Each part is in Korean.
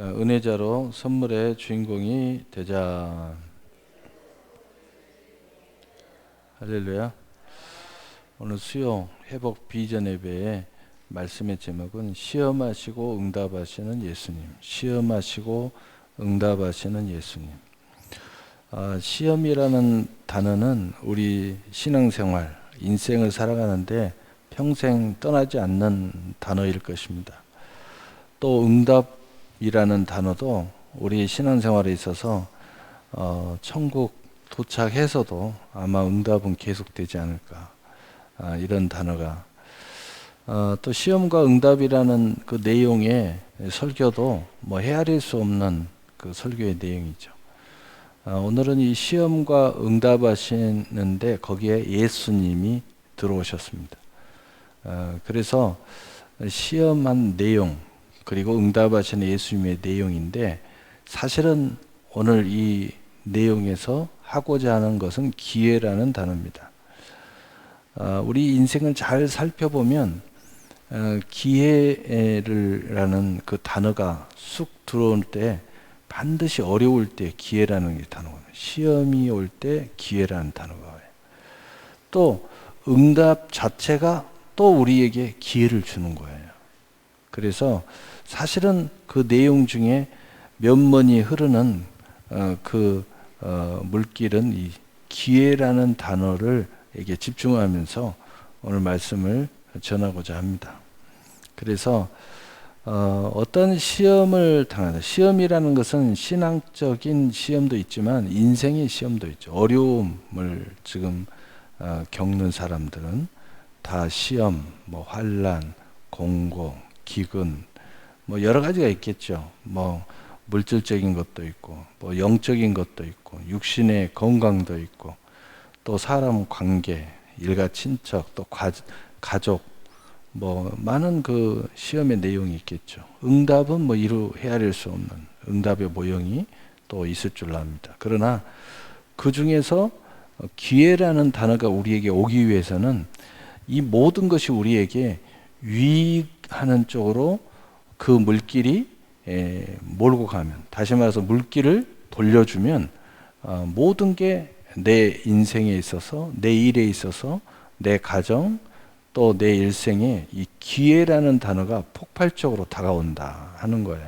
은혜자로 선물의 주인공이 되자. 할렐루야. 오늘 수요 회복 비전 예배의 말씀의 제목은 시험하시고 응답하시는 예수님. 시험하시고 응답하시는 예수님. 시험이라는 단어는 우리 신앙생활, 인생을 살아가는데 평생 떠나지 않는 단어일 것입니다. 또 응답이라는 단어도 우리 신앙생활에 있어서 천국 도착해서도 아마 응답은 계속되지 않을까, 이런 단어가 또 시험과 응답이라는 그 내용의 설교도 헤아릴 수 없는 그 설교의 내용이죠. 오늘은 이 시험과 응답하시는데 거기에 예수님이 들어오셨습니다. 그래서 시험한 내용 그리고 응답하시는 예수님의 내용인데, 사실은 오늘 이 내용에서 하고자 하는 것은 기회라는 단어입니다. 우리 인생을 잘 살펴보면 기회라는 그 단어가 쑥 들어올 때 반드시 어려울 때 기회라는 게 단어가 와요. 시험이 올 때 기회라는 단어가 와요. 또 응답 자체가 또 우리에게 기회를 주는 거예요. 그래서 사실은 그 내용 중에 면면이 흐르는 물길은 이 기회라는 단어를 이게 집중하면서 오늘 말씀을 전하고자 합니다. 그래서 어떤 시험을 당하는, 시험이라는 것은 신앙적인 시험도 있지만 인생의 시험도 있죠. 어려움을 지금 겪는 사람들은 다 시험, 환난, 공고, 기근, 여러 가지가 있겠죠. 물질적인 것도 있고, 영적인 것도 있고, 육신의 건강도 있고, 또 사람 관계, 일가 친척, 또 가족, 많은 그 시험의 내용이 있겠죠. 응답은 이루 헤아릴 수 없는 응답의 모형이 또 있을 줄 압니다. 그러나 그 중에서 기회라는 단어가 우리에게 오기 위해서는 이 모든 것이 우리에게 유익하는 쪽으로 그 물길이 몰고 가면, 다시 말해서 물길을 돌려주면 모든 게 내 인생에 있어서, 내 일에 있어서, 내 가정, 또 내 일생에 이 기회라는 단어가 폭발적으로 다가온다 하는 거예요.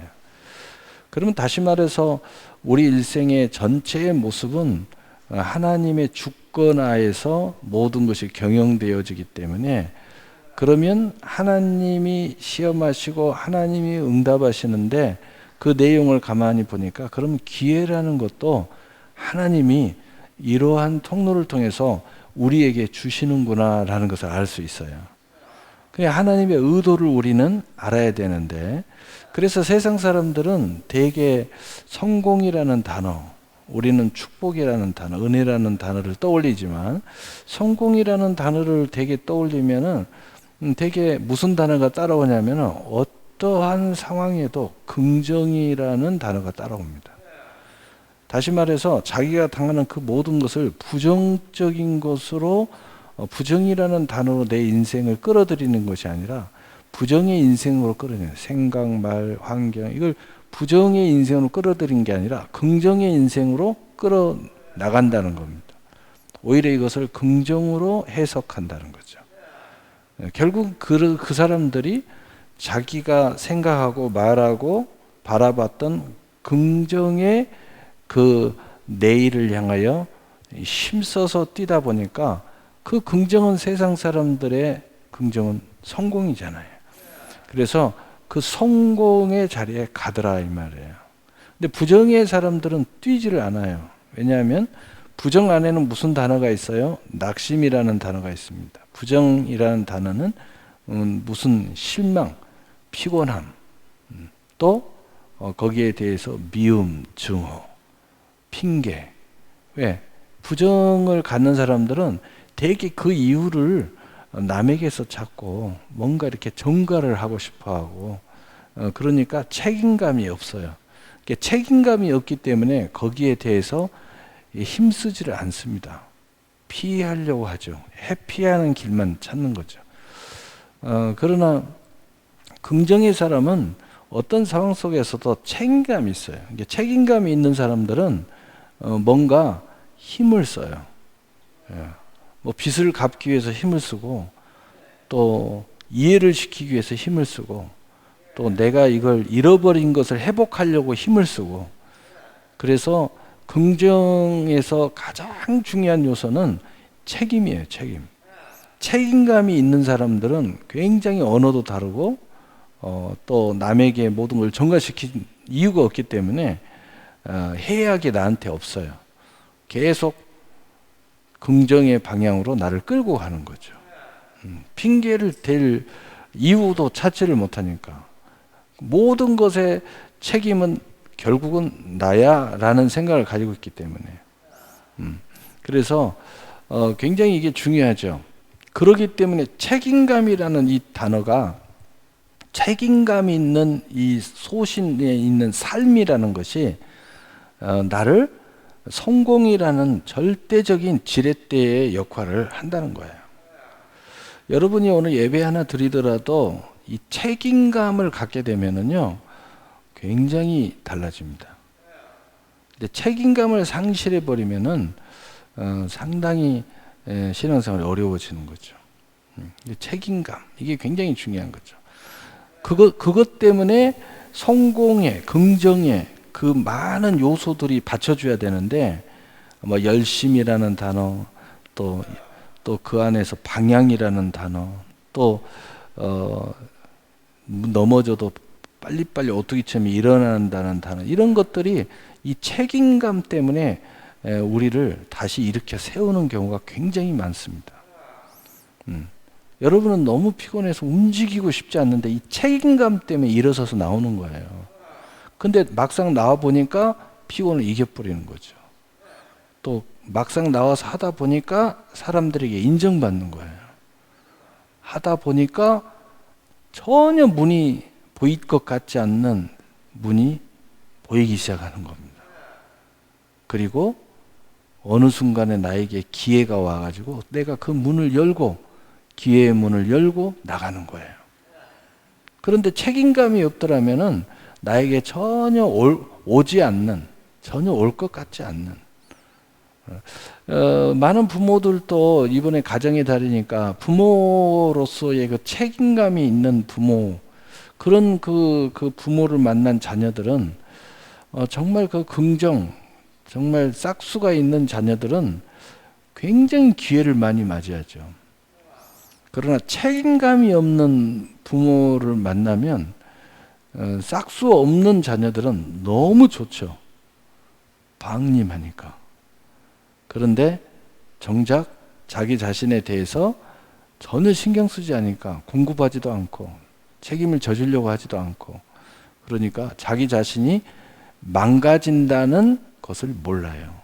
그러면 다시 말해서 우리 일생의 전체의 모습은 하나님의 주권하에서 모든 것이 경영되어지기 때문에, 그러면 하나님이 시험하시고 하나님이 응답하시는데 그 내용을 가만히 보니까, 그럼 기회라는 것도 하나님이 이러한 통로를 통해서 우리에게 주시는구나 라는 것을 알 수 있어요. 그냥 하나님의 의도를 우리는 알아야 되는데, 그래서 세상 사람들은 대개 성공이라는 단어, 우리는 축복이라는 단어, 은혜라는 단어를 떠올리지만, 성공이라는 단어를 대개 떠올리면은 대개 무슨 단어가 따라오냐면은 어떠한 상황에도 긍정이라는 단어가 따라옵니다. 다시 말해서 자기가 당하는 그 모든 것을 부정적인 것으로, 부정이라는 단어로 내 인생을 끌어들이는 것이 아니라 부정의 인생으로 끌어들이는, 생각, 말, 환경, 이걸 부정의 인생으로 끌어들이는 게 아니라 긍정의 인생으로 끌어나간다는 겁니다. 오히려 이것을 긍정으로 해석한다는 거죠. 결국 그 사람들이 자기가 생각하고 말하고 바라봤던 긍정의 그 내일을 향하여 힘써서 뛰다 보니까, 그 긍정은 세상 사람들의 긍정은 성공이잖아요. 그래서 그 성공의 자리에 가더라 이 말이에요. 근데 부정의 사람들은 뛰지를 않아요. 왜냐하면 부정 안에는 무슨 단어가 있어요? 낙심이라는 단어가 있습니다. 부정이라는 단어는 무슨 실망, 피곤함, 또 거기에 대해서 미움, 증오, 핑계. 왜? 부정을 갖는 사람들은 대개 그 이유를 남에게서 찾고 뭔가 이렇게 전가를 하고 싶어 하고, 그러니까 책임감이 없어요. 책임감이 없기 때문에 거기에 대해서 힘쓰지를 않습니다. 피하려고 하죠. 회피하는 길만 찾는 거죠. 그러나 긍정의 사람은 어떤 상황 속에서도 책임감이 있어요. 이게 책임감이 있는 사람들은 뭔가 힘을 써요. 예. 뭐 빚을 갚기 위해서 힘을 쓰고, 또 이해를 시키기 위해서 힘을 쓰고, 또 내가 이걸 잃어버린 것을 회복하려고 힘을 쓰고. 그래서 긍정에서 가장 중요한 요소는 책임이에요. 책임. 책임감이 있는 사람들은 굉장히 언어도 다르고, 또 남에게 모든 걸 전가시킨 이유가 없기 때문에 해악이 나한테 없어요. 계속 긍정의 방향으로 나를 끌고 가는 거죠. 핑계를 댈 이유도 찾지를 못하니까. 모든 것의 책임은 결국은 나야 라는 생각을 가지고 있기 때문에. 그래서 굉장히 이게 중요하죠. 그렇기 때문에 책임감이라는 이 단어가, 책임감이 있는 이 소신에 있는 삶이라는 것이 나를 성공이라는 절대적인 지렛대의 역할을 한다는 거예요. 여러분이 오늘 예배 하나 드리더라도 이 책임감을 갖게 되면은요, 굉장히 달라집니다. 근데 책임감을 상실해 버리면은 상당히 신앙생활이 어려워지는 거죠. 책임감, 이게 굉장히 중요한 거죠. 그것 때문에 성공에, 긍정에 그 많은 요소들이 받쳐줘야 되는데, 뭐 열심이라는 단어, 또 그 안에서 방향이라는 단어, 또 넘어져도 빨리빨리 오뚜기처럼 일어난다는 단어, 이런 것들이 이 책임감 때문에 우리를 다시 일으켜 세우는 경우가 굉장히 많습니다. 여러분은 너무 피곤해서 움직이고 싶지 않는데 이 책임감 때문에 일어서서 나오는 거예요. 근데 막상 나와 보니까 피곤을 이겨버리는 거죠. 또 막상 나와서 하다 보니까 사람들에게 인정받는 거예요. 하다 보니까 전혀 문이 보일 것 같지 않는 문이 보이기 시작하는 겁니다. 그리고 어느 순간에 나에게 기회가 와가지고 내가 그 문을 열고, 기회의 문을 열고 나가는 거예요. 그런데 책임감이 없더라면은 나에게 전혀 오지 않는, 전혀 올 것 같지 않는. 많은 부모들도 이번에 가정의 달이니까 부모로서의 그 책임감이 있는 부모, 그런 그 부모를 만난 자녀들은 정말 그 긍정, 정말 싹수가 있는 자녀들은 굉장히 기회를 많이 맞이하죠. 그러나 책임감이 없는 부모를 만나면 싹수 없는 자녀들은 너무 좋죠. 방임하니까. 그런데 정작 자기 자신에 대해서 전혀 신경 쓰지 않으니까 공급하지도 않고 책임을 져주려고 하지도 않고, 그러니까 자기 자신이 망가진다는 것을 몰라요.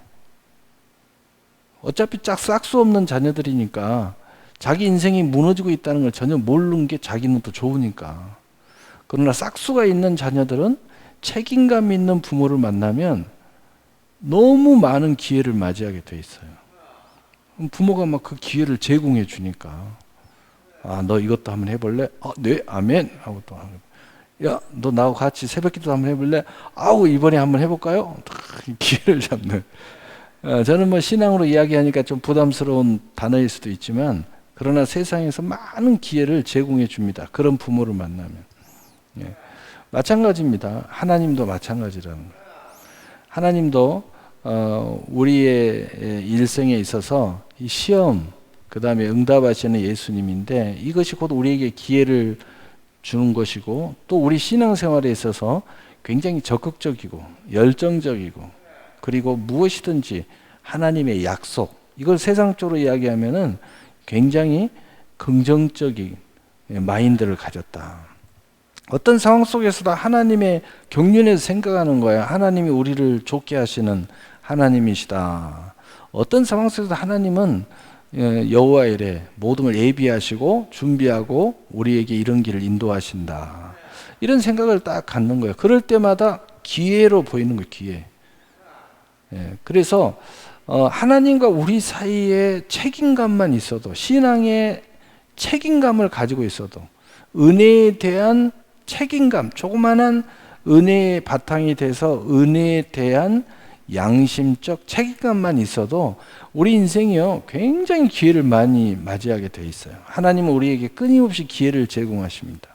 어차피 싹수 없는 자녀들이니까 자기 인생이 무너지고 있다는 걸 전혀 모르는 게 자기는 또 좋으니까. 그러나 싹수가 있는 자녀들은 책임감 있는 부모를 만나면 너무 많은 기회를 맞이하게 돼 있어요. 부모가 막 그 기회를 제공해 주니까, 너 이것도 한번 해볼래? 네, 아멘 하고 또 야, 너 나하고 같이 새벽기도 한번 해볼래? 이번에 한번 해볼까요? 기회를 잡는. 저는 뭐 신앙으로 이야기하니까 좀 부담스러운 단어일 수도 있지만, 그러나 세상에서 많은 기회를 제공해 줍니다. 그런 부모를 만나면. 예. 마찬가지입니다. 하나님도 마찬가지라는 거예요. 하나님도 우리의 일생에 있어서 이 시험, 그 다음에 응답하시는 예수님인데, 이것이 곧 우리에게 기회를 주는 것이고, 또 우리 신앙생활에 있어서 굉장히 적극적이고 열정적이고, 그리고 무엇이든지 하나님의 약속, 이걸 세상적으로 이야기하면은 굉장히 긍정적인 마인드를 가졌다. 어떤 상황 속에서도 하나님의 경륜에서 생각하는 거예요. 하나님이 우리를 좋게 하시는 하나님이시다. 어떤 상황 속에서도 하나님은 여호와 이레 모든 걸 예비하시고 준비하고 우리에게 이런 길을 인도하신다. 이런 생각을 딱 갖는 거예요. 그럴 때마다 기회로 보이는 거예요. 기회. 그래서 하나님과 우리 사이에 책임감만 있어도, 신앙의 책임감을 가지고 있어도, 은혜에 대한 책임감, 조그만한 은혜의 바탕이 돼서 은혜에 대한 양심적 책임감만 있어도 우리 인생이요 굉장히 기회를 많이 맞이하게 돼 있어요. 하나님은 우리에게 끊임없이 기회를 제공하십니다.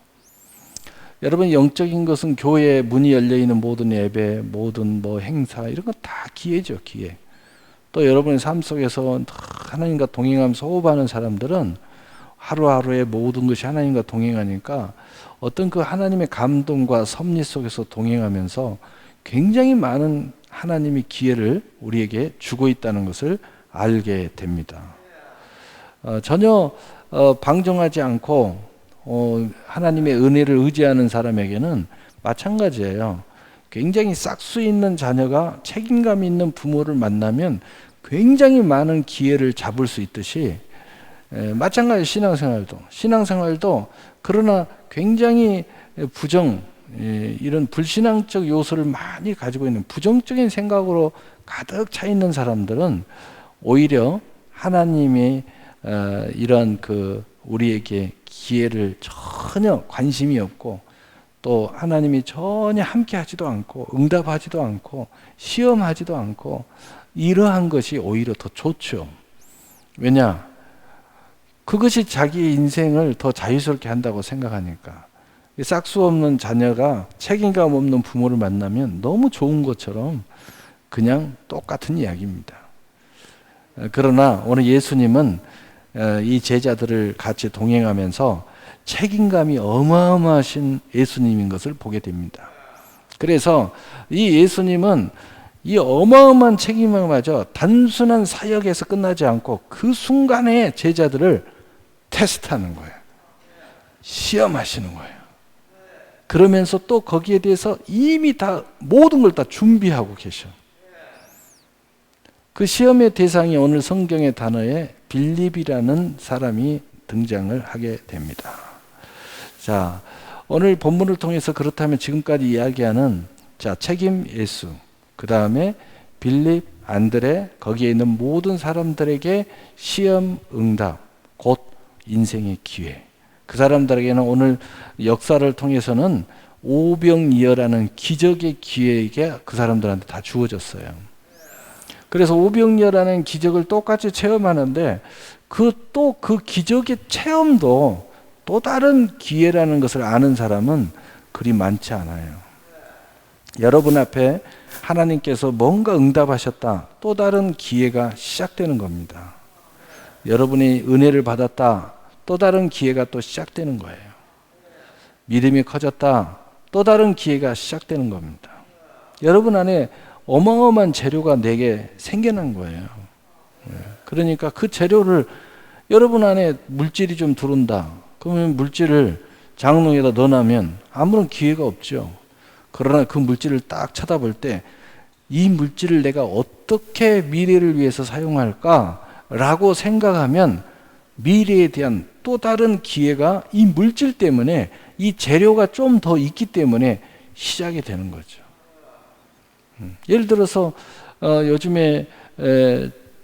여러분, 영적인 것은 교회에 문이 열려 있는 모든 예배, 모든 행사, 이런 건 다 기회죠, 기회. 또 여러분의 삶 속에서 하나님과 동행하면서 호흡하는 사람들은 하루하루의 모든 것이 하나님과 동행하니까 어떤 그 하나님의 감동과 섭리 속에서 동행하면서 굉장히 많은 하나님의 기회를 우리에게 주고 있다는 것을 알게 됩니다. 전혀 방종하지 않고 하나님의 은혜를 의지하는 사람에게는 마찬가지예요. 굉장히 싹수 있는 자녀가 책임감 있는 부모를 만나면 굉장히 많은 기회를 잡을 수 있듯이 마찬가지 신앙생활도 그러나 굉장히 이런 불신앙적 요소를 많이 가지고 있는 부정적인 생각으로 가득 차 있는 사람들은 오히려 하나님의 이런 우리에게 기회를 전혀 관심이 없고 또 하나님이 전혀 함께 하지도 않고 응답하지도 않고 시험하지도 않고 이러한 것이 오히려 더 좋죠. 왜냐? 그것이 자기 인생을 더 자유스럽게 한다고 생각하니까. 싹수 없는 자녀가 책임감 없는 부모를 만나면 너무 좋은 것처럼 그냥 똑같은 이야기입니다. 그러나 오늘 예수님은 이 제자들을 같이 동행하면서 책임감이 어마어마하신 예수님인 것을 보게 됩니다. 그래서 이 예수님은 이 어마어마한 책임감마저 단순한 사역에서 끝나지 않고 그 순간에 제자들을 테스트하는 거예요. 시험하시는 거예요. 그러면서 또 거기에 대해서 이미 다 모든 걸 다 준비하고 계셔. 그 시험의 대상이 오늘 성경의 단어에 빌립이라는 사람이 등장을 하게 됩니다. 자, 오늘 본문을 통해서 그렇다면 지금까지 이야기하는 책임 예수, 그 다음에 빌립, 안드레, 거기에 있는 모든 사람들에게 시험, 응답, 곧 인생의 기회. 그 사람들에게는 오늘 역사를 통해서는 오병이어라는 기적의 기회가 그 사람들한테 다 주어졌어요. 그래서 오병이어라는 기적을 똑같이 체험하는데 그 기적의 체험도 또 다른 기회라는 것을 아는 사람은 그리 많지 않아요. 여러분 앞에 하나님께서 뭔가 응답하셨다. 또 다른 기회가 시작되는 겁니다. 여러분이 은혜를 받았다. 또 다른 기회가 또 시작되는 거예요. 믿음이 커졌다. 또 다른 기회가 시작되는 겁니다. 여러분 안에 어마어마한 재료가 내게 생겨난 거예요. 그러니까 그 재료를 여러분 안에 물질이 좀 들어온다. 그러면 물질을 장롱에다 넣어놓으면 아무런 기회가 없죠. 그러나 그 물질을 딱 쳐다볼 때 이 물질을 내가 어떻게 미래를 위해서 사용할까라고 생각하면 미래에 대한 또 다른 기회가 이 물질 때문에 이 재료가 좀 더 있기 때문에 시작이 되는 거죠. 예를 들어서 요즘에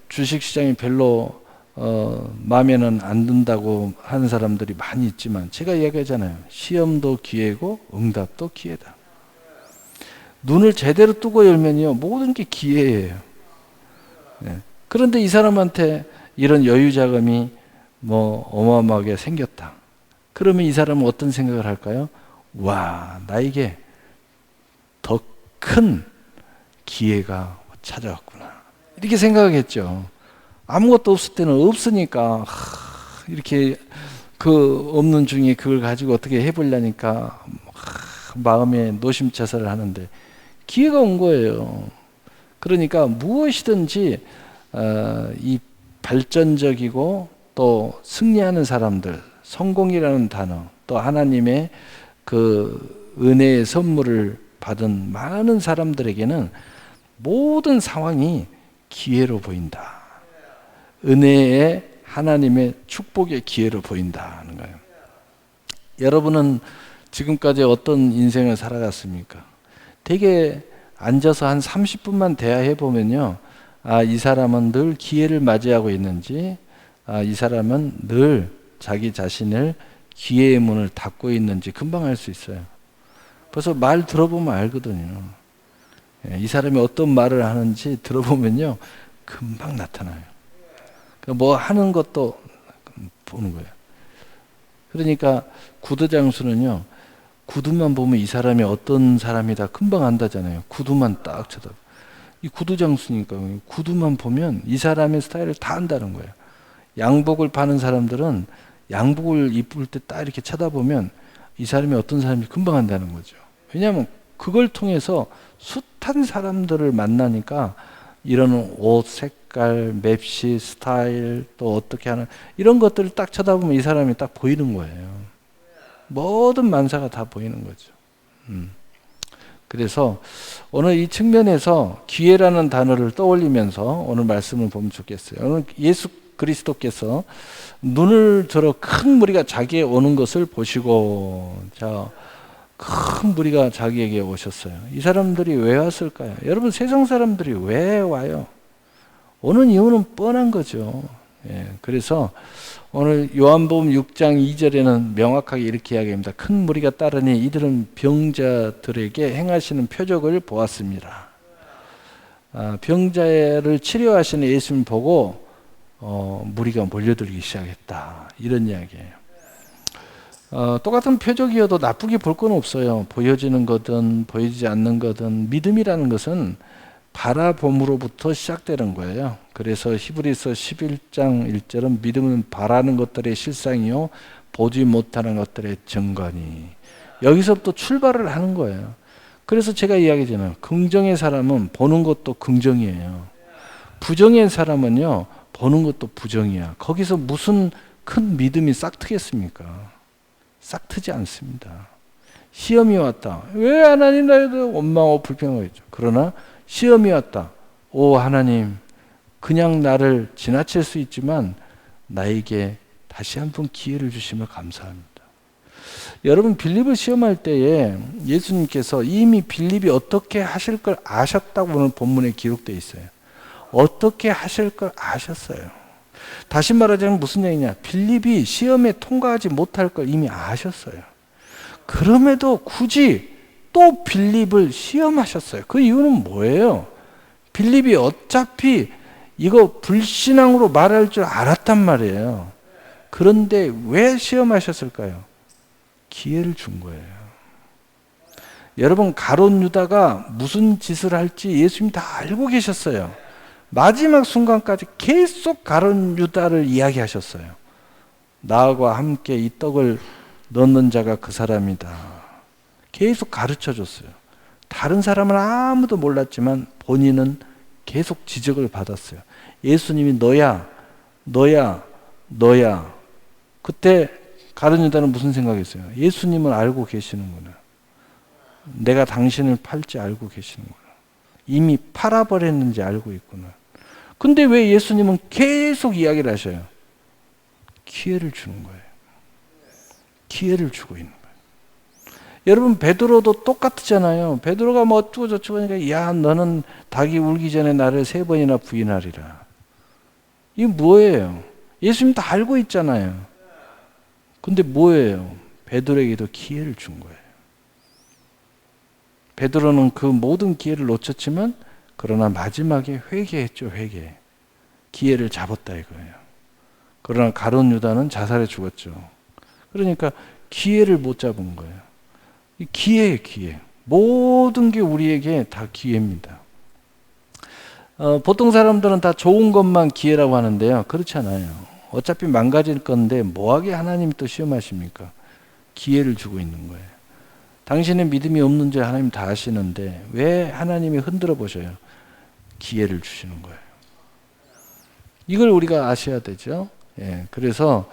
주식시장이 별로 마음에는 안 든다고 하는 사람들이 많이 있지만 제가 얘기하잖아요. 시험도 기회고 응답도 기회다. 눈을 제대로 뜨고 열면요 모든 게 기회예요. 그런데 이 사람한테 이런 여유 자금이 어마어마하게 생겼다. 그러면 이 사람은 어떤 생각을 할까요? 와, 나에게 더 큰 기회가 찾아왔구나. 이렇게 생각하겠죠. 아무것도 없을 때는 없으니까 이렇게 그 없는 중에 그걸 가지고 어떻게 해보려니까 마음에 노심초사를 하는데 기회가 온 거예요. 그러니까 무엇이든지 이 발전적이고 또 승리하는 사람들, 성공이라는 단어, 또 하나님의 그 은혜의 선물을 받은 많은 사람들에게는 모든 상황이 기회로 보인다. 은혜의 하나님의 축복의 기회로 보인다는 거예요. 여러분은 지금까지 어떤 인생을 살아갔습니까? 되게 앉아서 한 30분만 대화해 보면요. 이 사람은 늘 기회를 맞이하고 있는지, 이 사람은 늘 자기 자신을 기회의 문을 닫고 있는지 금방 알 수 있어요. 벌써 말 들어보면 알거든요. 이 사람이 어떤 말을 하는지 들어보면요, 금방 나타나요. 뭐 하는 것도 보는 거예요. 그러니까 구두 장수는요, 구두만 보면 이 사람이 어떤 사람이다 금방 안다잖아요. 구두만 딱 쳐다. 이 구두 장수니까 구두만 보면 이 사람의 스타일을 다 안다는 거예요. 양복을 파는 사람들은 양복을 입을 때 딱 이렇게 쳐다보면 이 사람이 어떤 사람인지 금방 안다는 거죠. 왜냐하면 그걸 통해서 숱한 사람들을 만나니까 이런 옷 색깔, 맵시, 스타일, 또 어떻게 하는 이런 것들을 딱 쳐다보면 이 사람이 딱 보이는 거예요. 모든 만사가 다 보이는 거죠. 그래서 오늘 이 측면에서 기회라는 단어를 떠올리면서 오늘 말씀을 보면 좋겠어요. 오늘 예수 그리스도께서 눈을 들어 큰 무리가 자기에 오는 것을 보시고, 자, 큰 무리가 자기에게 오셨어요. 이 사람들이 왜 왔을까요? 여러분, 세상 사람들이 왜 와요? 오는 이유는 뻔한 거죠. 예, 그래서 오늘 요한복음 6장 2절에는 명확하게 이렇게 이야기합니다. 큰 무리가 따르니 이들은 병자들에게 행하시는 표적을 보았습니다. 병자를 치료하시는 예수님 보고 무리가 몰려들기 시작했다. 이런 이야기예요. 똑같은 표적이어도 나쁘게 볼 건 없어요. 보여지는 거든 보이지 않는 거든 믿음이라는 것은 바라봄으로부터 시작되는 거예요. 그래서 히브리서 11장 1절은 믿음은 바라는 것들의 실상이요 보지 못하는 것들의 증거니. 여기서부터 출발을 하는 거예요. 그래서 제가 이야기하잖아요. 긍정의 사람은 보는 것도 긍정이에요. 부정의 사람은요 보는 것도 부정이야. 거기서 무슨 큰 믿음이 싹트겠습니까? 싹트지 않습니다. 시험이 왔다. 왜 하나님 나에도 원망하고 불평하겠죠. 그러나 시험이 왔다. 오 하나님, 그냥 나를 지나칠 수 있지만 나에게 다시 한번 기회를 주시면 감사합니다. 여러분, 빌립을 시험할 때에 예수님께서 이미 빌립이 어떻게 하실 걸 아셨다고 오늘 본문에 기록되어 있어요. 어떻게 하실 걸 아셨어요. 다시 말하자면 무슨 얘기냐? 빌립이 시험에 통과하지 못할 걸 이미 아셨어요. 그럼에도 굳이 또 빌립을 시험하셨어요. 그 이유는 뭐예요? 빌립이 어차피 이거 불신앙으로 말할 줄 알았단 말이에요. 그런데 왜 시험하셨을까요? 기회를 준 거예요. 여러분, 가룟 유다가 무슨 짓을 할지 예수님이 다 알고 계셨어요. 마지막 순간까지 계속 가룟 유다를 이야기하셨어요. 나와 함께 이 떡을 넣는 자가 그 사람이다. 계속 가르쳐 줬어요. 다른 사람은 아무도 몰랐지만 본인은 계속 지적을 받았어요. 예수님이 너야, 너야, 너야. 그때 가룟 유다는 무슨 생각했어요? 예수님을 알고 계시는구나. 내가 당신을 팔지 알고 계시는구나. 이미 팔아버렸는지 알고 있구나. 근데 왜 예수님은 계속 이야기를 하셔요? 기회를 주는 거예요. 기회를 주고 있는 거예요. 여러분, 베드로도 똑같잖아요. 베드로가 뭐 어쩌고 저쩌고 하니까 야, 너는 닭이 울기 전에 나를 3번이나 부인하리라. 이게 뭐예요? 예수님 다 알고 있잖아요. 근데 뭐예요? 베드로에게도 기회를 준 거예요. 베드로는 그 모든 기회를 놓쳤지만 그러나 마지막에 회개했죠. 회개. 기회를 잡았다 이거예요. 그러나 가룟 유다는 자살해 죽었죠. 그러니까 기회를 못 잡은 거예요. 기회예요, 기회. 모든 게 우리에게 다 기회입니다. 보통 사람들은 다 좋은 것만 기회라고 하는데요. 그렇지 않아요. 어차피 망가질 건데 뭐하게 하나님이 또 시험하십니까? 기회를 주고 있는 거예요. 당신의 믿음이 없는 줄 하나님 다 아시는데 왜 하나님이 흔들어 보셔요? 기회를 주시는 거예요. 이걸 우리가 아셔야 되죠. 예, 그래서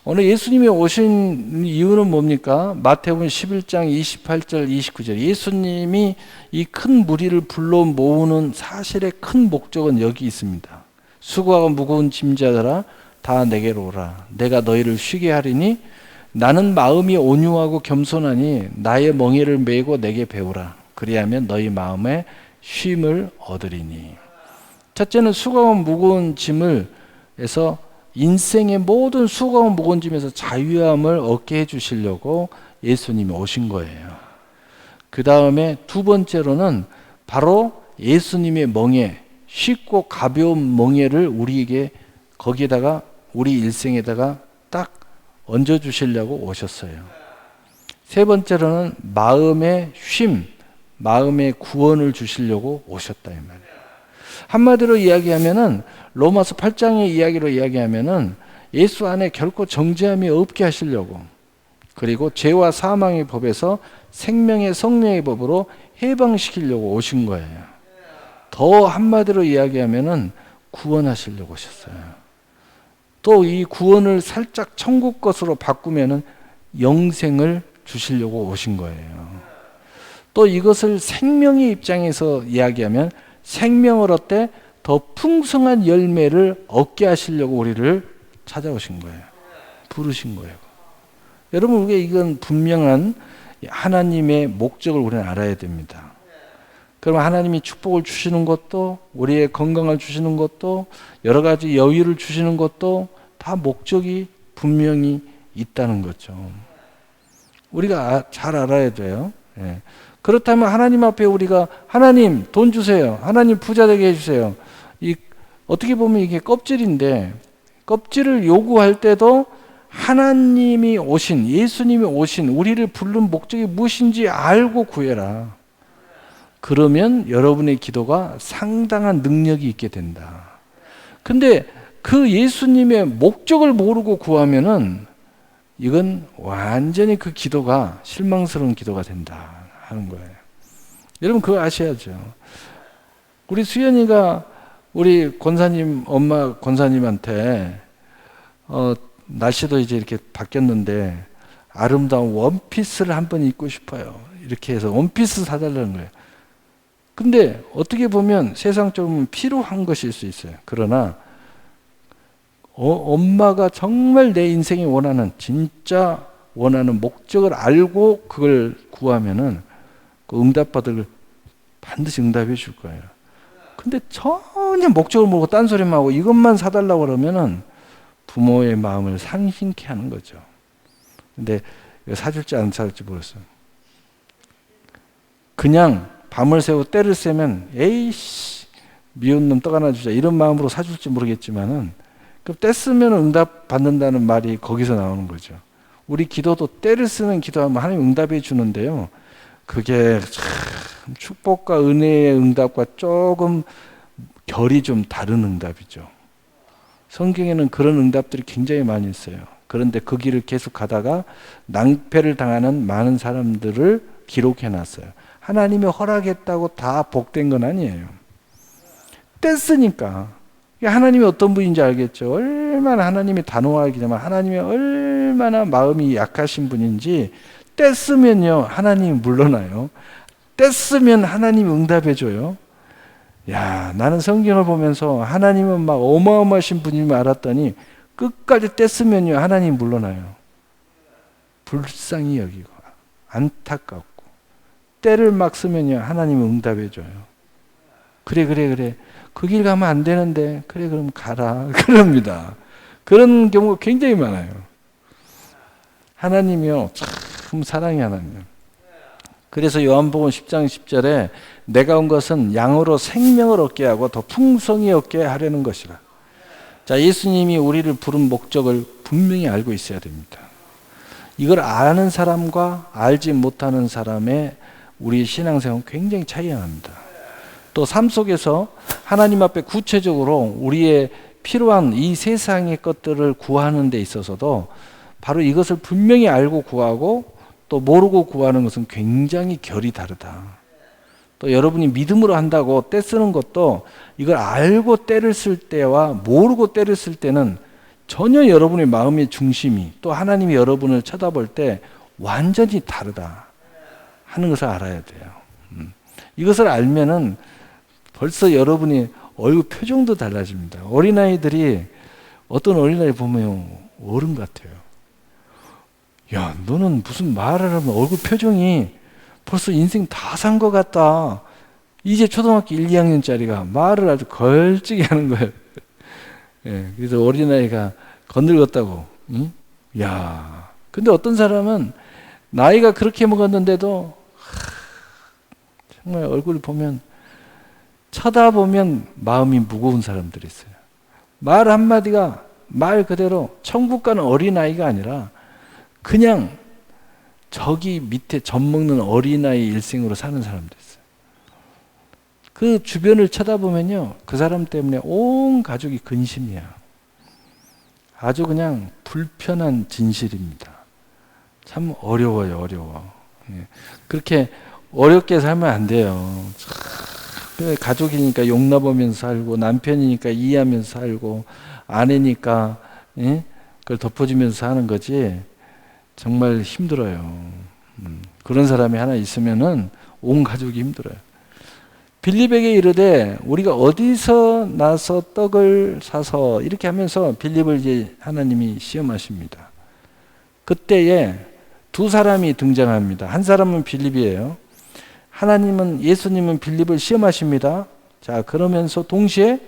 오늘 예수님이 오신 이유는 뭡니까? 마태복음 11장 28절 29절 예수님이 이 큰 무리를 불러 모으는 사실의 큰 목적은 여기 있습니다. 수고하고 무거운 짐자들아 다 내게로 오라. 내가 너희를 쉬게 하리니 나는 마음이 온유하고 겸손하니 나의 멍에를 메고 내게 배우라. 그리하면 너희 마음에 쉼을 얻으리니. 첫째는 수고하고 무거운 짐을에서 인생의 모든 수고하고 무거운 짐에서 자유함을 얻게 해주시려고 예수님이 오신 거예요. 그 다음에 두 번째로는 바로 예수님의 멍에, 쉽고 가벼운 멍에를 우리에게 거기에다가 우리 일생에다가 딱 얹어주시려고 오셨어요. 세 번째로는 마음의 쉼, 마음의 구원을 주시려고 오셨다 이 말이에요. 한마디로 이야기하면은 로마서 8장의 이야기로 이야기하면은 예수 안에 결코 정죄함이 없게 하시려고, 그리고 죄와 사망의 법에서 생명의 성령의 법으로 해방시키려고 오신 거예요. 더 한마디로 이야기하면은 구원하시려고 오셨어요. 또 이 구원을 살짝 천국 것으로 바꾸면은 영생을 주시려고 오신 거예요. 또 이것을 생명의 입장에서 이야기하면 생명을 얻되 더 풍성한 열매를 얻게 하시려고 우리를 찾아오신 거예요. 부르신 거예요. 여러분, 우리가 이건 분명한 하나님의 목적을 우리는 알아야 됩니다. 그럼 하나님이 축복을 주시는 것도, 우리의 건강을 주시는 것도, 여러 가지 여유를 주시는 것도 다 목적이 분명히 있다는 거죠. 우리가 잘 알아야 돼요. 예. 그렇다면 하나님 앞에 우리가 하나님 돈 주세요, 하나님 부자 되게 해주세요, 어떻게 보면 이게 껍질인데, 껍질을 요구할 때도 하나님이 오신, 예수님이 오신, 우리를 부른 목적이 무엇인지 알고 구해라. 그러면 여러분의 기도가 상당한 능력이 있게 된다. 근데 그 예수님의 목적을 모르고 구하면은 이건 완전히 그 기도가 실망스러운 기도가 된다 하는 거예요. 여러분 그거 아셔야죠. 우리 수연이가 우리 권사님, 엄마 권사님한테 날씨도 이제 이렇게 바뀌었는데 아름다운 원피스를 한번 입고 싶어요, 이렇게 해서 원피스 사달라는 거예요. 근데 어떻게 보면 세상적으로 필요한 것일 수 있어요. 그러나 엄마가 정말 내 인생에 원하는, 진짜 원하는 목적을 알고 그걸 구하면은 그 응답받을, 반드시 응답해 줄 거예요. 근데 전혀 목적을 모르고 딴소리만 하고 이것만 사달라고 그러면은 부모의 마음을 상심케 하는 거죠. 근데 사줄지 안 사줄지 모르겠어요. 그냥 밤을 새고 때를 새면 에이씨 미운 놈 떡 하나 주자 이런 마음으로 사줄지 모르겠지만은 그 때 쓰면 응답 받는다는 말이 거기서 나오는 거죠. 우리 기도도 때를 쓰는 기도하면 하나님 응답해 주는데요, 그게 참 축복과 은혜의 응답과 조금 결이 좀 다른 응답이죠. 성경에는 그런 응답들이 굉장히 많이 있어요. 그런데 그 길을 계속 가다가 낭패를 당하는 많은 사람들을 기록해 놨어요. 하나님이 허락했다고 다 복된 건 아니에요. 뗐으니까. 하나님이 어떤 분인지 알겠죠. 얼마나 하나님이 단호하기 때문에 하나님이 얼마나 마음이 약하신 분인지, 뗐으면요 하나님이 물러나요. 뗐으면 하나님이 응답해줘요. 야, 나는 성경을 보면서 하나님은 막 어마어마하신 분임을 알았더니 끝까지 뗐으면요 하나님이 물러나요. 불쌍히 여기고 안타깝고, 때를 막 쓰면요 하나님은 응답해줘요. 그래 그 길 가면 안 되는데 그래 그럼 가라 그럽니다. 그런 경우가 굉장히 많아요. 하나님이요 참 사랑의 하나님. 그래서 요한복음 10장 10절에 내가 온 것은 양으로 생명을 얻게 하고 더 풍성히 얻게 하려는 것이라. 자, 예수님이 우리를 부른 목적을 분명히 알고 있어야 됩니다. 이걸 아는 사람과 알지 못하는 사람의 우리 신앙생활은 굉장히 차이가 납니다. 또 삶 속에서 하나님 앞에 구체적으로 우리의 필요한 이 세상의 것들을 구하는 데 있어서도 바로 이것을 분명히 알고 구하고 또 모르고 구하는 것은 굉장히 결이 다르다. 또 여러분이 믿음으로 한다고 때 쓰는 것도 이걸 알고 때를 쓸 때와 모르고 때를 쓸 때는 전혀 여러분의 마음의 중심이, 또 하나님이 여러분을 쳐다볼 때 완전히 다르다 하는 것을 알아야 돼요. 이것을 알면은 벌써 여러분이 얼굴 표정도 달라집니다. 어린아이들이, 어떤 어린아이 보면 어른 같아요. 야, 너는 무슨 말을 하면 얼굴 표정이 벌써 인생 다 산 것 같다. 이제 초등학교 1, 2학년짜리가 말을 아주 걸찍이 하는 거예요. 예, 그래서 어린아이가 건들었다고. 응? 야, 근데 어떤 사람은 나이가 그렇게 먹었는데도 정말 얼굴 보면 쳐다보면 마음이 무거운 사람들이 있어요. 말 한마디가 말 그대로 천국 가는 어린아이가 아니라 그냥 저기 밑에 젖 먹는 어린아이 일생으로 사는 사람들 있어요. 그 주변을 쳐다보면요, 그 사람 때문에 온 가족이 근심이야. 아주 그냥 불편한 진실입니다. 참 어려워요, 어려워. 그렇게 어렵게 살면 안 돼요. 가족이니까 용납하면서 살고, 남편이니까 이해하면서 살고, 아내니까 그걸 덮어주면서 사는 거지. 정말 힘들어요. 그런 사람이 하나 있으면은 온 가족이 힘들어요. 빌립에게 이르되 우리가 어디서 나서 떡을 사서, 이렇게 하면서 빌립을 이제 하나님이 시험하십니다. 그때에 두 사람이 등장합니다. 한 사람은 빌립이에요. 하나님은, 예수님은 빌립을 시험하십니다. 자, 그러면서 동시에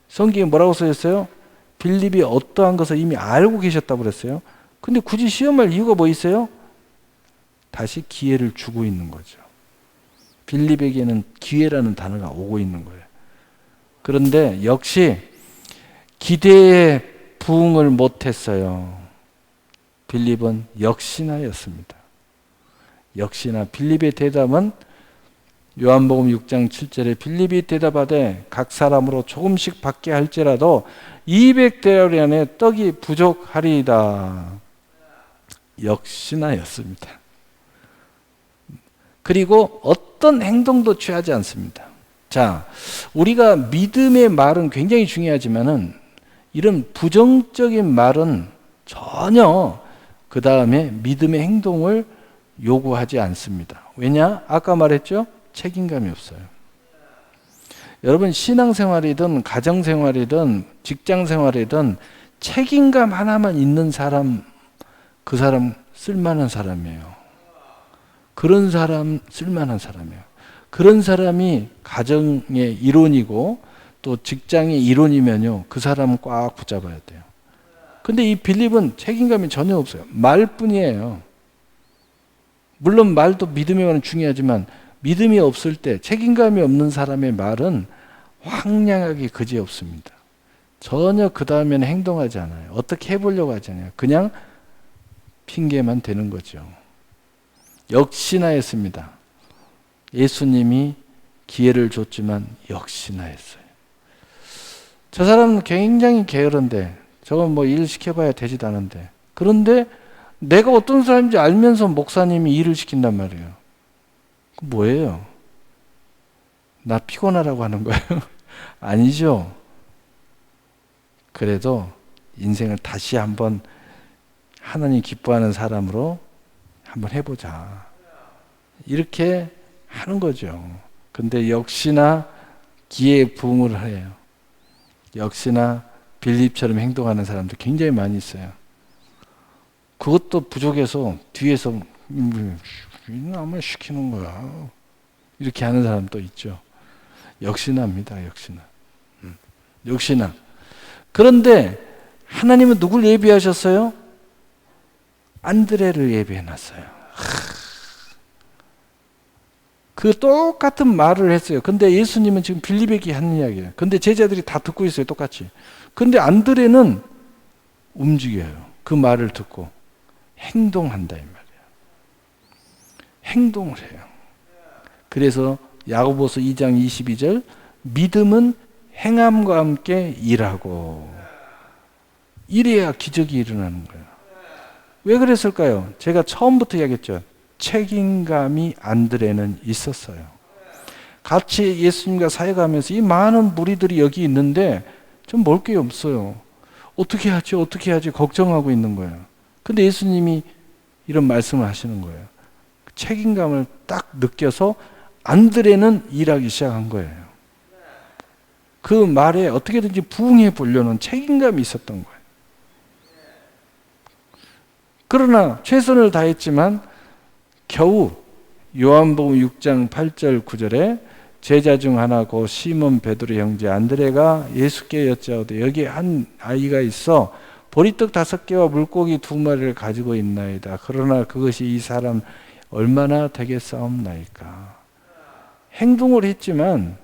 성경에 뭐라고 써있어요? 빌립이 어떠한 것을 이미 알고 계셨다고 그랬어요. 근데 굳이 시험할 이유가 뭐 있어요? 다시 기회를 주고 있는 거죠. 빌립에게는 기회라는 단어가 오고 있는 거예요. 그런데 역시 기대에 부응을 못했어요. 빌립은 역시나였습니다. 역시나 빌립의 대답은 요한복음 6장 7절에 빌립이 대답하되 각 사람으로 조금씩 받게 할지라도 200데나리온의 떡이 부족하리이다. 역시나였습니다. 그리고 어떤 행동도 취하지 않습니다. 자, 우리가 믿음의 말은 굉장히 중요하지만은 이런 부정적인 말은 전혀 그 다음에 믿음의 행동을 요구하지 않습니다. 왜냐? 아까 말했죠? 책임감이 없어요. 여러분, 신앙생활이든 가정생활이든 직장생활이든 책임감 하나만 있는 사람, 그 사람 쓸만한 사람이에요. 그런 사람 쓸만한 사람이에요. 그런 사람이 가정의 일원이고 또 직장의 일원이면요, 그 사람은 꽉 붙잡아야 돼요. 근데 이 빌립은 책임감이 전혀 없어요. 말뿐이에요. 물론 말도 믿음의 말은 중요하지만 믿음이 없을 때 책임감이 없는 사람의 말은 황량하게 그지없습니다. 전혀 그 다음에는 행동하지 않아요. 어떻게 해보려고 하지 않아요. 그냥 핑계만 대는 거죠. 역시나 했습니다. 예수님이 기회를 줬지만 역시나 했어요. 저 사람은 굉장히 게으른데, 저건 뭐 일 시켜봐야 되지도 않은데, 그런데 내가 어떤 사람인지 알면서 목사님이 일을 시킨단 말이에요. 그 뭐예요? 나 피곤하라고 하는 거예요? 아니죠. 그래도 인생을 다시 한번 하나님 기뻐하는 사람으로 한번 해보자. 이렇게 하는 거죠. 근데 역시나 기회에 부응을 해요. 역시나 빌립처럼 행동하는 사람도 굉장히 많이 있어요. 그것도 부족해서 뒤에서 나만 시키는 거야. 이렇게 하는 사람도 있죠. 역시나입니다. 역시나. 역시나. 그런데 하나님은 누굴 예비하셨어요? 안드레를 예비해놨어요. 그 똑같은 말을 했어요. 근데 예수님은 지금 빌립에게 하는 이야기예요. 근데 제자들이 다 듣고 있어요. 똑같이. 근데 안드레는 움직여요. 그 말을 듣고 행동한다 이 말이에요. 행동을 해요. 그래서 야고보서 2장 22절 믿음은 행함과 함께 일하고, 이래야 기적이 일어나는 거예요. 왜 그랬을까요? 제가 처음부터 이야기했죠. 책임감이 안드레는 있었어요. 같이 예수님과 사역하면서 이 많은 무리들이 여기 있는데 좀 먹을 게 없어요. 어떻게 하지? 어떻게 하지? 걱정하고 있는 거예요. 근데 예수님이 이런 말씀을 하시는 거예요. 책임감을 딱 느껴서 안드레는 일하기 시작한 거예요. 그 말에 어떻게든지 부응해 보려는 책임감이 있었던 거예요. 그러나 최선을 다했지만 겨우 요한복음 6장 8절 9절에 제자 중 하나고 시몬 베드로 형제 안드레가 예수께 여짜오되 여기 한 아이가 있어 보리떡 5개와 물고기 2마리를 가지고 있나이다. 그러나 그것이 이 사람 얼마나 되겠사옵나이까. 행동을 했지만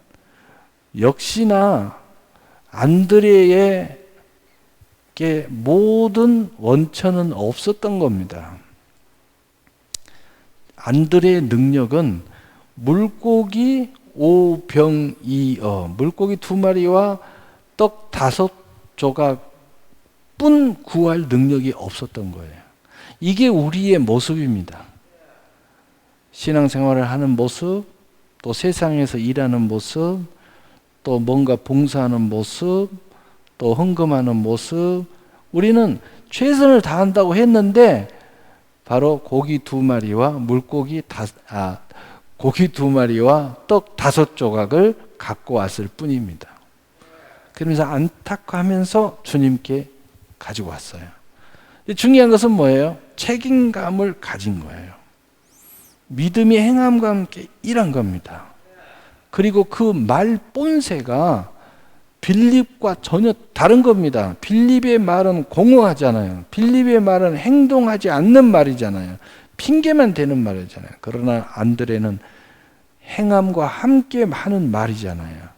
역시나 안드레에게 모든 원천은 없었던 겁니다. 안드레의 능력은 물고기 5병2어, 물고기 2마리와 떡 5조각뿐 구할 능력이 없었던 거예요. 이게 우리의 모습입니다. 신앙생활을 하는 모습, 또 세상에서 일하는 모습, 또 뭔가 봉사하는 모습, 또 헌금하는 모습, 우리는 최선을 다한다고 했는데 바로 고기 2마리와 고기 2마리와 떡 5조각을 갖고 왔을 뿐입니다. 그러면서 안타까워하면서 주님께 가지고 왔어요. 중요한 것은 뭐예요? 책임감을 가진 거예요. 믿음이 행함과 함께 일한 겁니다. 그리고 그 말 본새가 빌립과 전혀 다른 겁니다. 빌립의 말은 공허하잖아요. 빌립의 말은 행동하지 않는 말이잖아요. 핑계만 대는 말이잖아요. 그러나 안드레는 행함과 함께 하는 말이잖아요.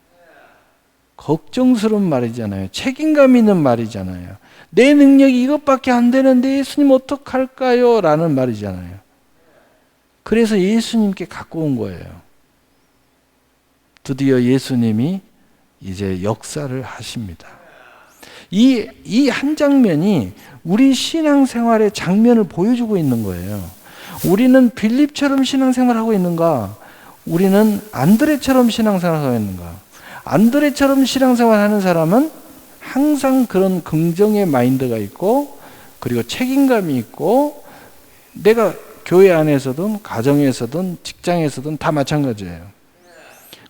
걱정스러운 말이잖아요. 책임감 있는 말이잖아요. 내 능력이 이것밖에 안 되는데 예수님 어떡할까요? 라는 말이잖아요. 그래서 예수님께 갖고 온 거예요. 드디어 예수님이 이제 역사를 하십니다. 이 한 장면이 우리 신앙생활의 장면을 보여주고 있는 거예요. 우리는 빌립처럼 신앙생활하고 있는가? 우리는 안드레처럼 신앙생활하고 있는가? 안드레처럼 신앙생활하는 사람은 항상 그런 긍정의 마인드가 있고, 그리고 책임감이 있고, 내가 교회 안에서든 가정에서든 직장에서든 다 마찬가지예요.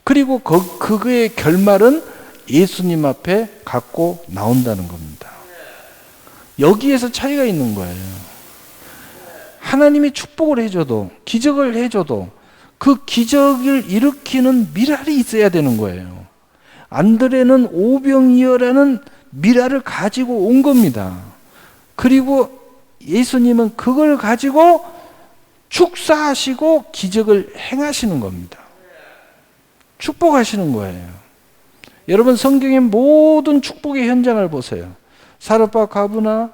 그리고 그의 결말은 예수님 앞에 갖고 나온다는 겁니다. 여기에서 차이가 있는 거예요. 하나님이 축복을 해줘도, 기적을 해줘도 그 기적을 일으키는 미랄이 있어야 되는 거예요. 안드레는 오병이어라는 미랄을 가지고 온 겁니다. 그리고 예수님은 그걸 가지고 축사하시고 기적을 행하시는 겁니다. 축복하시는 거예요. 여러분, 성경의 모든 축복의 현장을 보세요. 사르파 과부나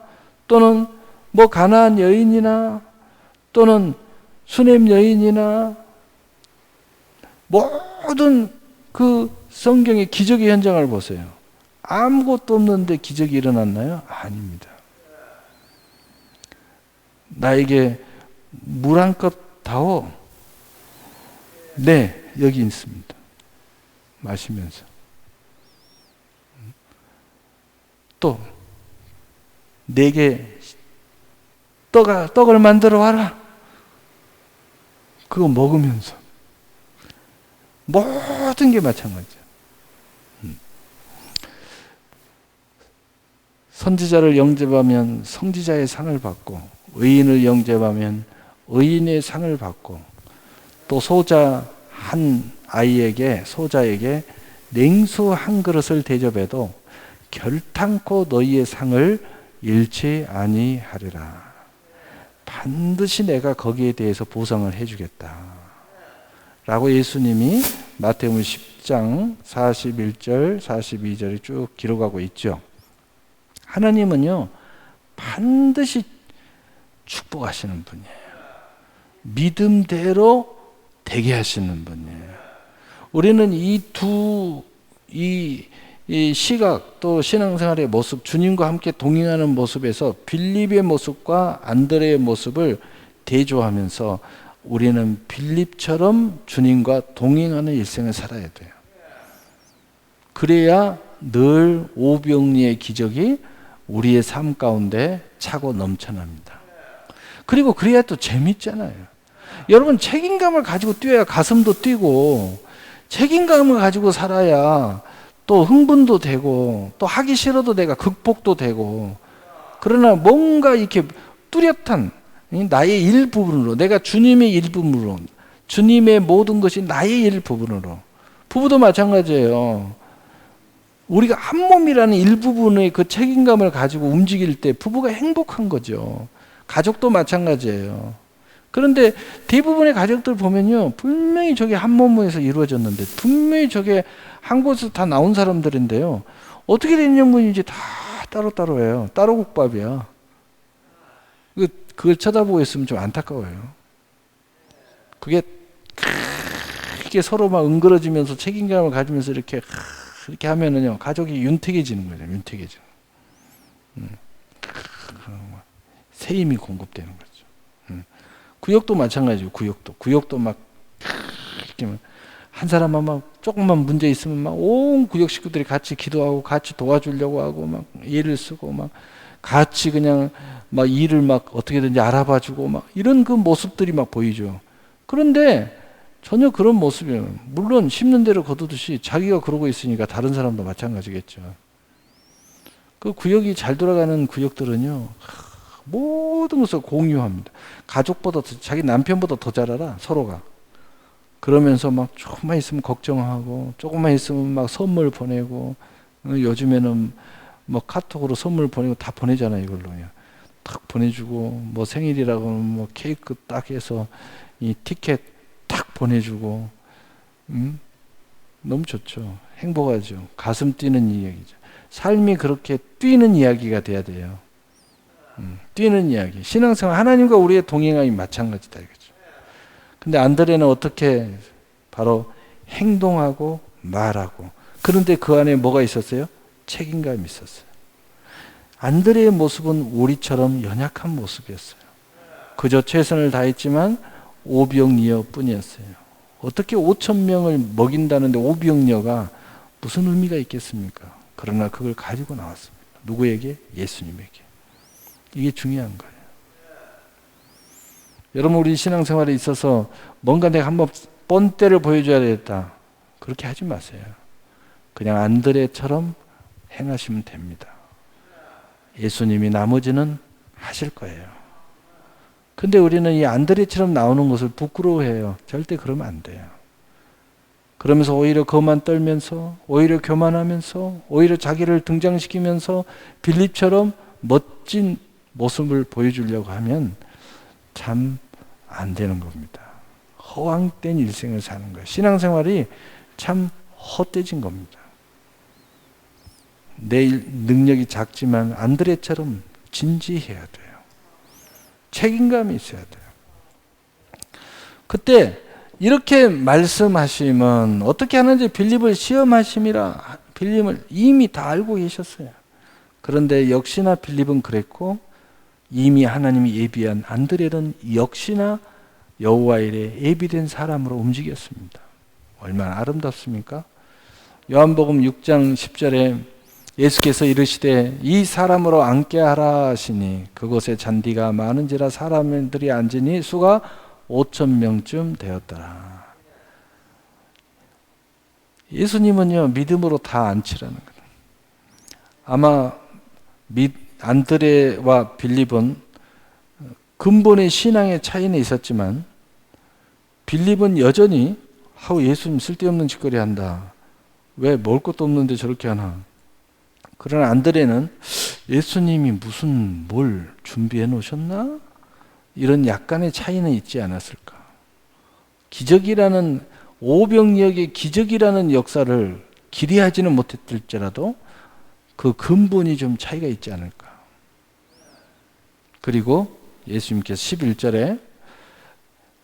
또는 뭐 가나안 여인이나 또는 수넴 여인이나 모든 그 성경의 기적의 현장을 보세요. 아무것도 없는데 기적이 일어났나요? 아닙니다. 나에게 물 한 컵 다오. 네, 여기 있습니다. 마시면서. 또 내게 떡을 만들어 와라. 그거 먹으면서. 모든 게 마찬가지죠. 선지자를 영접하면 선지자의 상을 받고, 의인을 영접하면 의인의 상을 받고, 또 소자에게 냉수 한 그릇을 대접해도 결탄코 너희의 상을 잃지 아니하리라. 반드시 내가 거기에 대해서 보상을 해주겠다. 라고 예수님이 마태복음 10장 41절, 42절에 쭉 기록하고 있죠. 하나님은요, 반드시 축복하시는 분이에요. 믿음대로 되게 하시는 분이에요. 우리는 이 시각 또 신앙생활의 모습, 주님과 함께 동행하는 모습에서 빌립의 모습과 안드레의 모습을 대조하면서 우리는 빌립처럼 주님과 동행하는 일생을 살아야 돼요. 그래야 늘 오병이어의 기적이 우리의 삶 가운데 차고 넘쳐납니다. 그리고 그래야 또 재밌잖아요. 여러분, 책임감을 가지고 뛰어야 가슴도 뛰고, 책임감을 가지고 살아야 또 흥분도 되고, 또 하기 싫어도 내가 극복도 되고. 그러나 뭔가 이렇게 뚜렷한 나의 일부분으로, 내가 주님의 일부분으로, 주님의 모든 것이 나의 일부분으로. 부부도 마찬가지예요. 우리가 한 몸이라는 일부분의 그 책임감을 가지고 움직일 때 부부가 행복한 거죠. 가족도 마찬가지예요. 그런데 대부분의 가족들 보면요, 분명히 저게 한 몸에서 이루어졌는데 분명히 저게 한 곳에서 다 나온 사람들인데요, 어떻게 된 인연분인지 다 따로따로예요. 따로 국밥이야. 그걸 쳐다보고 있으면 좀 안타까워요. 그게 서로 막 응그러지면서 책임감을 가지면서 이렇게 하면은요, 가족이 윤택해지는 거죠. 윤택해지는. 새 힘이 공급되는 거죠. 구역도 마찬가지고, 구역도 막 한 사람만 막 조금만 문제 있으면 막 온 구역 식구들이 같이 기도하고 같이 도와주려고 하고 막 예를 쓰고 막 같이 그냥 막 일을 막 어떻게든지 알아봐주고 막 이런 그 모습들이 막 보이죠. 그런데 전혀 그런 모습이에요. 물론 심는 대로 거두듯이 자기가 그러고 있으니까 다른 사람도 마찬가지겠죠. 그 구역이 잘 돌아가는 구역들은요, 모든 것을 공유합니다. 가족보다 자기 남편보다 더 잘 알아, 서로가. 그러면서 막 조금만 있으면 걱정하고 조금만 있으면 막 선물 보내고, 요즘에는 뭐 카톡으로 선물 보내고 다 보내잖아요. 이걸로 그냥 딱 보내주고, 뭐 생일이라고 뭐 케이크 딱 해서 이 티켓 딱 보내주고, 너무 좋죠. 행복하죠. 가슴 뛰는 이야기죠. 삶이 그렇게 뛰는 이야기가 돼야 돼요. 뛰는 이야기. 신앙생활, 하나님과 우리의 동행함이 마찬가지다 이거죠. 근데 안드레는 어떻게 바로 행동하고 말하고, 그런데 그 안에 뭐가 있었어요? 책임감이 있었어요. 안드레의 모습은 우리처럼 연약한 모습이었어요. 그저 최선을 다했지만 오병이어 뿐이었어요. 어떻게 5,000명을 먹인다는데 오병이어가 무슨 의미가 있겠습니까? 그러나 그걸 가지고 나왔습니다. 누구에게? 예수님에게. 이게 중요한 거예요. 여러분, 우리 신앙생활에 있어서 뭔가 내가 한번 본때를 보여줘야 되겠다, 그렇게 하지 마세요. 그냥 안드레처럼 행하시면 됩니다. 예수님이 나머지는 하실 거예요. 근데 우리는 이 안드레처럼 나오는 것을 부끄러워해요. 절대 그러면 안 돼요. 그러면서 오히려 거만 떨면서, 오히려 교만하면서, 오히려 자기를 등장시키면서 빌립처럼 멋진 모습을 보여주려고 하면 참 안 되는 겁니다. 허황된 일생을 사는 거예요. 신앙생활이 참 헛되진 겁니다. 내 능력이 작지만 안드레처럼 진지해야 돼요. 책임감이 있어야 돼요. 그때 이렇게 말씀하시면 어떻게 하는지 빌립을 시험하심이라, 빌립을 이미 다 알고 계셨어요. 그런데 역시나 빌립은 그랬고, 이미 하나님이 예비한 안드레는 역시나 여호와 일에 예비된 사람으로 움직였습니다. 얼마나 아름답습니까? 요한복음 6장 10절에 예수께서 이르시되 이 사람으로 앉게 하라 하시니 그곳에 잔디가 많은지라 사람들이 앉으니 수가 5,000명쯤 되었더라. 예수님은요, 믿음으로 다 앉히라는 거예요. 아마 안드레와 빌립은 근본의 신앙의 차이는 있었지만, 빌립은 여전히 예수님 쓸데없는 짓거리 한다, 왜 먹을 것도 없는데 저렇게 하나. 그러나 안드레는 예수님이 무슨 뭘 준비해 놓으셨나? 이런 약간의 차이는 있지 않았을까. 기적이라는, 오병이어의 기적이라는 역사를 기대하지는 못했을지라도 그 근본이 좀 차이가 있지 않을까. 그리고 예수님께서 11절에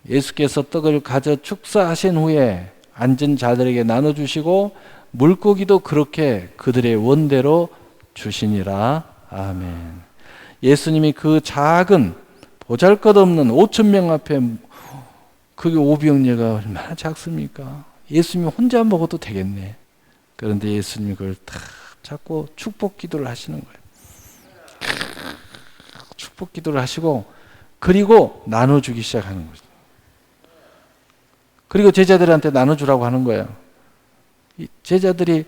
예수께서 떡을 가져 축사하신 후에 앉은 자들에게 나눠주시고 물고기도 그렇게 그들의 원대로 주시니라. 아멘. 예수님이 그 작은 보잘것없는 5,000명 앞에, 그게 오병이어가 얼마나 작습니까? 예수님이 혼자 먹어도 되겠네. 그런데 예수님이 그걸 다 잡고 축복 기도를 하시는 거예요. 축복 기도를 하시고, 그리고 나눠주기 시작하는 거죠. 그리고 제자들한테 나눠주라고 하는 거예요. 제자들이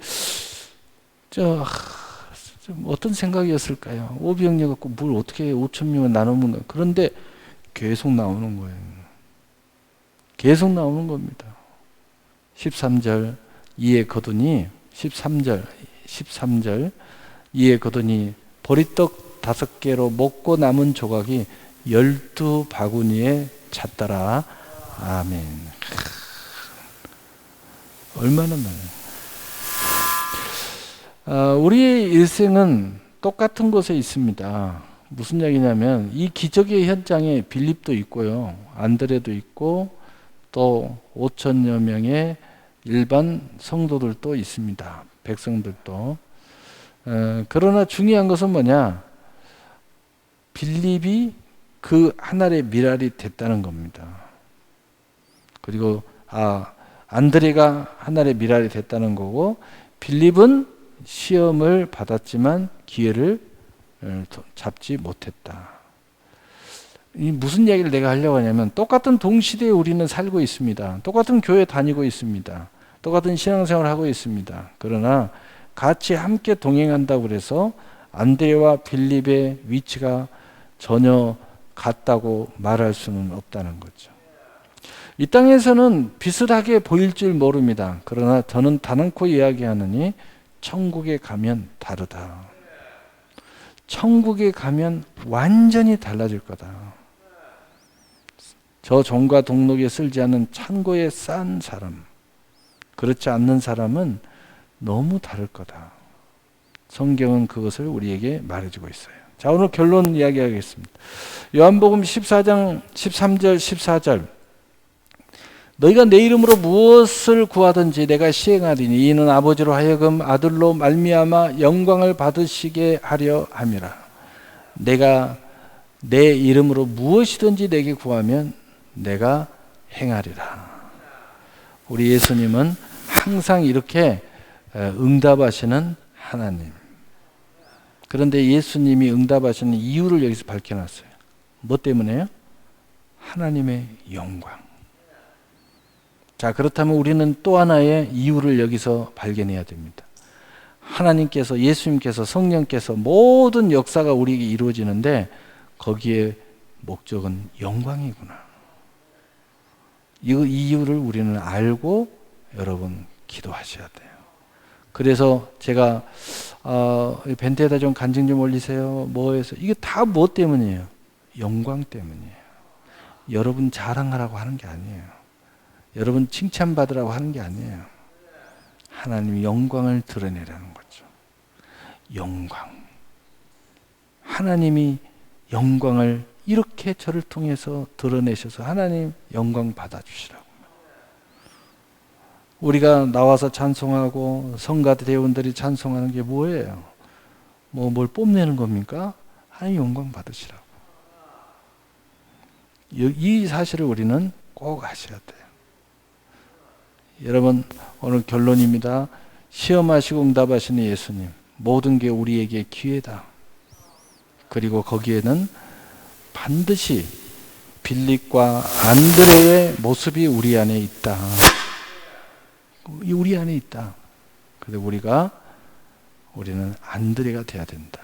좀 어떤 생각이었을까요? 오병이어 갖고 뭘 어떻게 5,000명을 나누면, 그런데 계속 나오는 거예요. 계속 나오는 겁니다. 13절 이에 거두니, 13절 이에 거두니 보리떡 5개로 먹고 남은 조각이 12바구니에 찾더라. 아멘. 얼마나 많아요. 우리의 일생은 똑같은 곳에 있습니다. 무슨 얘기냐면 이 기적의 현장에 빌립도 있고요, 안드레도 있고 또 5천여 명의 일반 성도들도 있습니다. 백성들도. 그러나 중요한 것은 뭐냐? 빌립이 그 하늘의 미랄이 됐다는 겁니다. 그리고 안드레가 하늘의 미랄이 됐다는 거고, 빌립은 시험을 받았지만 기회를 잡지 못했다. 이 무슨 얘기를 내가 하려고 하냐면, 똑같은 동시대에 우리는 살고 있습니다. 똑같은 교회 다니고 있습니다. 똑같은 신앙생활을 하고 있습니다. 그러나 같이 함께 동행한다고 해서 안드레와 빌립의 위치가 전혀 같다고 말할 수는 없다는 거죠. 이 땅에서는 비슷하게 보일 줄 모릅니다. 그러나 저는 단언코 이야기하느니 천국에 가면 다르다. 천국에 가면 완전히 달라질 거다. 저 종과 동록에 쓸지 않은 창고에 싼 사람, 그렇지 않는 사람은 너무 다를 거다. 성경은 그것을 우리에게 말해주고 있어요. 자, 오늘 결론 이야기하겠습니다. 요한복음 14장 13절 14절, 너희가 내 이름으로 무엇을 구하든지 내가 시행하리니 이는 아버지로 하여금 아들로 말미암아 영광을 받으시게 하려 함이라. 내가 내 이름으로 무엇이든지 내게 구하면 내가 행하리라. 우리 예수님은 항상 이렇게 응답하시는 하나님. 그런데 예수님이 응답하시는 이유를 여기서 밝혀놨어요. 뭐 때문에요? 하나님의 영광. 자, 그렇다면 우리는 또 하나의 이유를 여기서 발견해야 됩니다. 하나님께서, 예수님께서, 성령께서 모든 역사가 우리에게 이루어지는데 거기에 목적은 영광이구나. 이 이유를 우리는 알고 여러분 기도하셔야 돼요. 그래서 제가 벤트에다 좀 간증 좀 올리세요. 뭐해서 이게 다 뭐 때문이에요? 영광 때문이에요. 여러분 자랑하라고 하는 게 아니에요. 여러분 칭찬받으라고 하는 게 아니에요. 하나님이 영광을 드러내라는 거죠. 영광. 하나님이 영광을 이렇게 저를 통해서 드러내셔서 하나님 영광 받아주시라고. 우리가 나와서 찬송하고 성가 대원들이 찬송하는 게 뭐예요? 뭘 뽐내는 겁니까? 하나님 영광 받으시라고. 이 사실을 우리는 꼭 아셔야 돼요. 여러분, 오늘 결론입니다. 시험하시고 응답하시는 예수님, 모든 게 우리에게 기회다. 그리고 거기에는 반드시 빌립과 안드레의 모습이 우리 안에 있다. 우리 안에 있다. 그래서 우리는 안드레가 돼야 된다.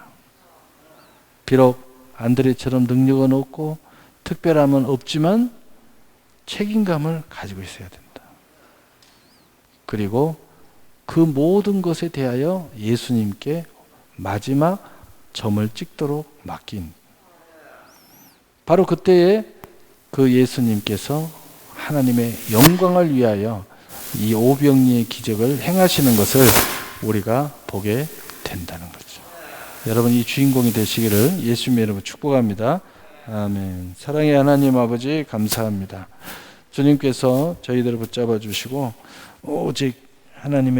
비록 안드레처럼 능력은 없고 특별함은 없지만 책임감을 가지고 있어야 된다. 그리고 그 모든 것에 대하여 예수님께 마지막 점을 찍도록 맡긴. 바로 그때에 그 예수님께서 하나님의 영광을 위하여 이 오병이의 기적을 행하시는 것을 우리가 보게 된다는 거죠. 여러분, 이 주인공이 되시기를 예수님의 이름으로 축복합니다. 아멘. 사랑의 하나님 아버지, 감사합니다. 주님께서 저희들을 붙잡아 주시고 오직 하나님의